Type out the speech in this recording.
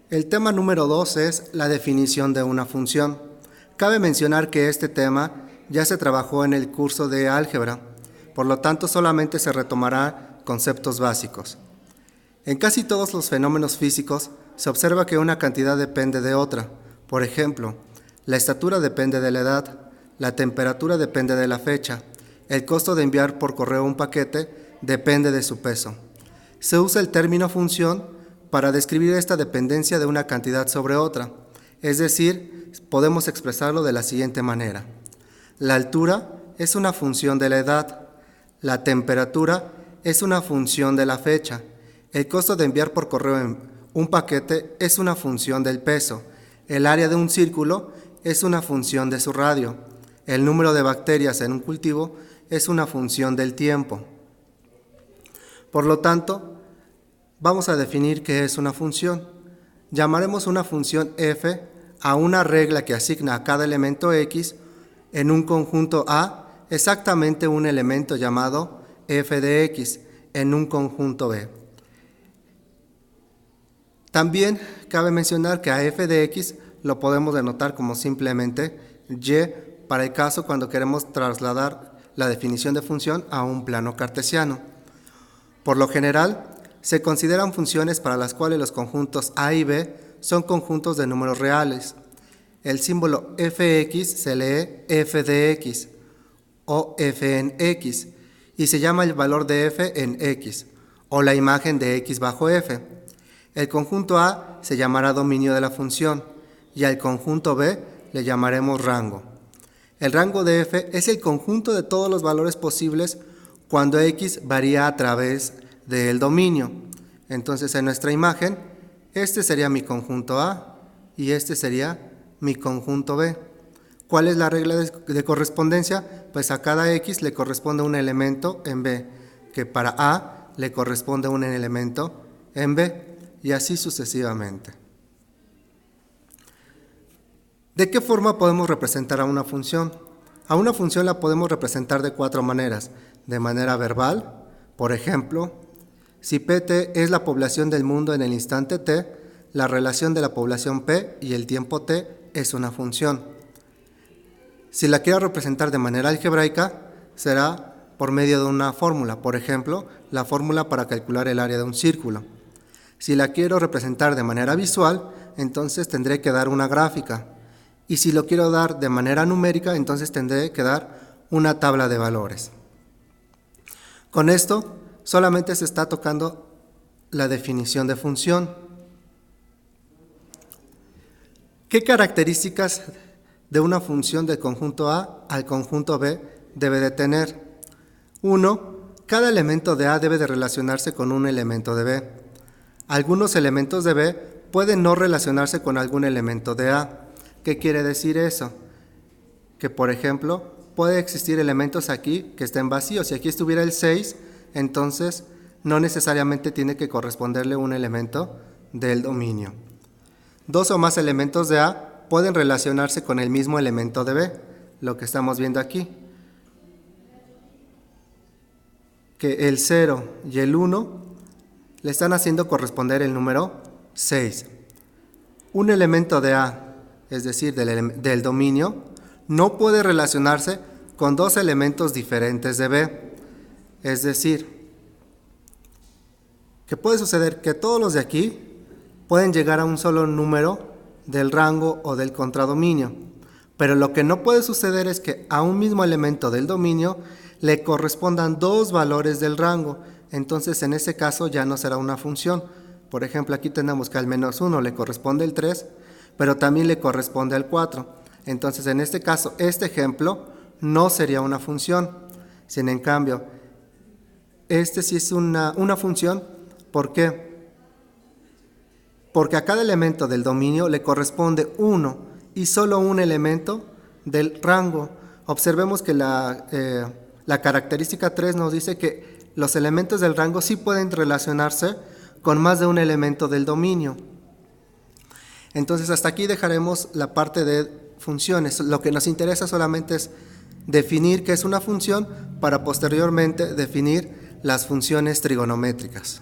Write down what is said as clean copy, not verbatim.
El tema número 2 es la definición de una función. Cabe mencionar que este tema ya se trabajó en el curso de álgebra, por lo tanto solamente se retomará conceptos básicos. En casi todos los fenómenos físicos se observa que una cantidad depende de otra. Por ejemplo, la estatura depende de la edad, la temperatura depende de la fecha, el costo de enviar por correo un paquete depende de su peso. Se usa el término función para describir esta dependencia de una cantidad sobre otra, es decir, podemos expresarlo de la siguiente manera. La altura es una función de la edad, la temperatura es una función de la fecha, el costo de enviar por correo un paquete es una función del peso, el área de un círculo es una función de su radio, el número de bacterias en un cultivo es una función del tiempo. Por lo tanto, vamos a definir qué es una función. Llamaremos una función f a una regla que asigna a cada elemento x en un conjunto A exactamente un elemento llamado f de x en un conjunto B. También cabe mencionar que a f de x lo podemos denotar como simplemente y para el caso cuando queremos trasladar la definición de función a un plano cartesiano. Por lo general, se consideran funciones para las cuales los conjuntos A y B son conjuntos de números reales. El símbolo fx se lee f de x o f en x y se llama el valor de f en x o la imagen de x bajo f. El conjunto A se llamará dominio de la función y al conjunto B le llamaremos rango. El rango de f es el conjunto de todos los valores posibles cuando x varía a través del dominio. Entonces en nuestra imagen, este sería mi conjunto A y este sería mi conjunto B. ¿Cuál es la regla de correspondencia? Pues a cada x le corresponde un elemento en B, que para A le corresponde un elemento en B, y así sucesivamente. ¿De qué forma podemos representar a una función? A una función la podemos representar de 4 maneras. De manera verbal, por ejemplo, si Pt es la población del mundo en el instante t, la relación de la población P y el tiempo t es una función. Si la quiero representar de manera algebraica, será por medio de una fórmula, por ejemplo, la fórmula para calcular el área de un círculo. Si la quiero representar de manera visual, entonces tendré que dar una gráfica. Y si lo quiero dar de manera numérica, entonces tendré que dar una tabla de valores. Con esto, solamente se está tocando la definición de función. ¿Qué características de una función del conjunto A al conjunto B debe de tener? 1. Cada elemento de A debe de relacionarse con un elemento de B. Algunos elementos de B pueden no relacionarse con algún elemento de A. ¿Qué quiere decir eso? Que, por ejemplo, puede existir elementos aquí que estén vacíos. Si aquí estuviera el 6, entonces no necesariamente tiene que corresponderle un elemento del dominio. 2 o más elementos de A pueden relacionarse con el mismo elemento de B, lo que estamos viendo aquí. Que el 0 y el 1 le están haciendo corresponder el número 6. Un elemento de A, es decir, del dominio, no puede relacionarse con 2 elementos diferentes de B. Es decir, que puede suceder que todos los de aquí pueden llegar a un solo número del rango o del contradominio, pero lo que no puede suceder es que a un mismo elemento del dominio le correspondan 2 valores del rango. Entonces en ese caso ya no será una función. Por ejemplo, aquí tenemos que al menos 1 le corresponde el 3, pero también le corresponde el 4. Entonces en este caso, este ejemplo no sería una función. Sin en cambio, este sí es una función. ¿Por qué? Porque a cada elemento del dominio le corresponde 1 y solo un elemento del rango. Observemos que la característica 3 nos dice que los elementos del rango sí pueden relacionarse con más de un elemento del dominio. Entonces hasta aquí dejaremos la parte de funciones. Lo que nos interesa solamente es definir qué es una función para posteriormente definir las funciones trigonométricas.